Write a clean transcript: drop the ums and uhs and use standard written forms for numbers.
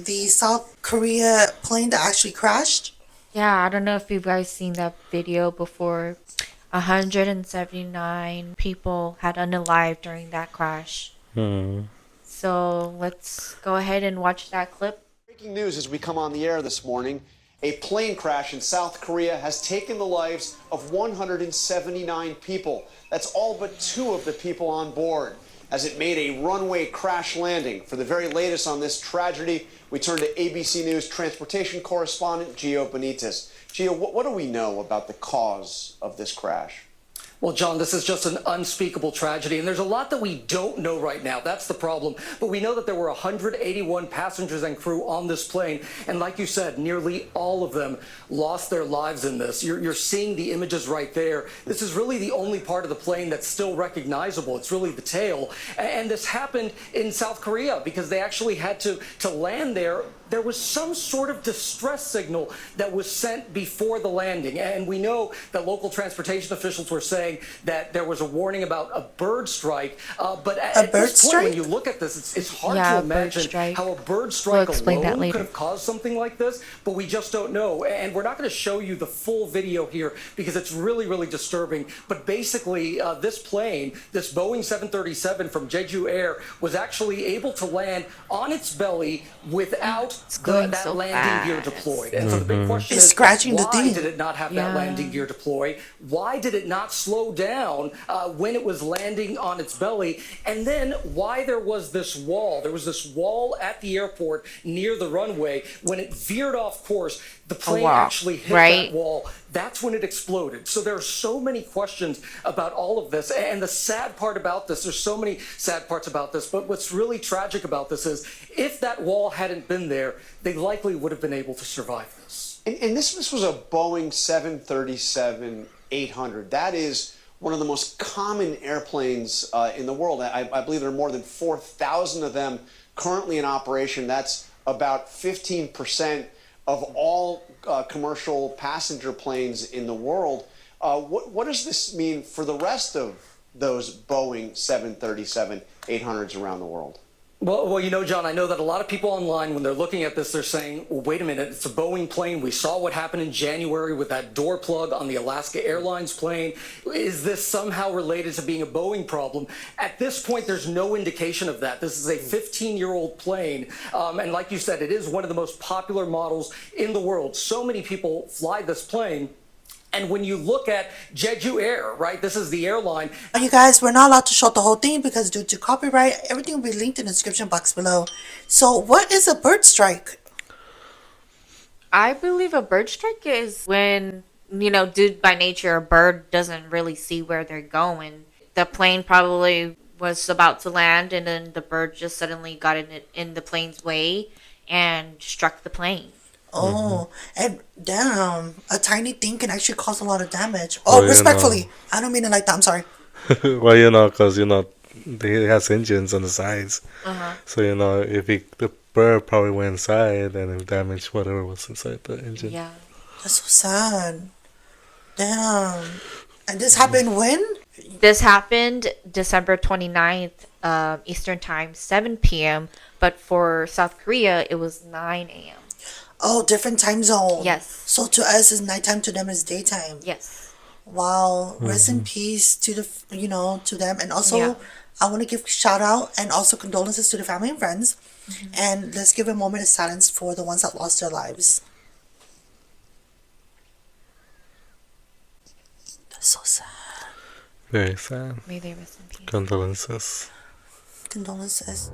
The South Korea plane that actually crashed? Yeah, I don't know if you guys seen that video before. 179 people had unalived during that crash. So let's go ahead and watch that clip. Breaking news as we come on the air this morning. A plane crash in South Korea has taken the lives of 179 people. That's all but two of the people on board as it made a runway crash landing. For the very latest on this tragedy, we turn to ABC News transportation correspondent Gio Benitez. Gio, what do we know about the cause of this crash? Well, John, this is just an unspeakable tragedy, and there's a lot that we don't know right now. That's the problem. But we know that there were 181 passengers and crew on this plane, and like you said, nearly all of them lost their lives in this. You're seeing the images right there. This is really the only part of the plane that's still recognizable. It's really the tail. And this happened in South Korea because they actually had to land there. There was some sort of distress signal that was sent before the landing. And we know that local transportation officials were saying that there was a warning about a bird strike. But at this point, when you look at this, it's hard to imagine how a bird strike alone could have caused something like this. But we just don't know. And we're not going to show you the full video here because it's really, really disturbing. But basically, this plane, this Boeing 737 from Jeju Air, was actually able to land on its belly without that landing gear deployed. And so the big question is, why did it not have that landing gear deployed? Why did it not slow down when it was landing on its belly? And then why there was this wall? There was this wall at the airport near the runway. When it veered off course, the plane actually hit that wall. That's when it exploded. So there are so many questions about all of this. And the sad part about this, there's so many sad parts about this, but what's really tragic about this is if that wall hadn't been there, they likely would have been able to survive this. And this was a Boeing 737-800. That is one of the most common airplanes in the world. I believe there are more than 4,000 of them currently in operation. That's about 15% of all commercial passenger planes in the world. What does this mean for the rest of those Boeing 737-800s around the world? Well, you know, John, I know that a lot of people online, when they're looking at this, they're saying, well, wait a minute, it's a Boeing plane. We saw what happened in January with that door plug on the Alaska Airlines plane. Is this somehow related to being a Boeing problem? At this point, there's no indication of that. This is a 15-year-old plane. And like you said, it is one of the most popular models in the world. So many people fly this plane. And when you look at Jeju Air, right, this is the airline. You guys, we're not allowed to show the whole thing because due to copyright, everything will be linked in the description box below. So what is a bird strike? I believe a bird strike is when, due by nature, a bird doesn't really see where they're going. The plane probably was about to land and then the bird just suddenly got in the plane's way and struck the plane. Oh, and damn, a tiny thing can actually cause a lot of damage. Oh, respectfully, I don't mean it like that. I'm sorry. Well, because they has engines on the sides, so if the bird probably went inside and it damaged whatever was inside the engine. Yeah, that's so sad. Damn. And this happened when? This happened December 29th, Eastern Time, 7 p.m. But for South Korea, it was 9 a.m. Oh, different time zone. Yes. So to us is nighttime, to them is daytime. Yes. Wow. Rest in peace to the, to them. And also, I want to give shout out and also condolences to the family and friends. And let's give a moment of silence for the ones that lost their lives. That's so sad. Very sad. May they rest in peace. Condolences. Condolences.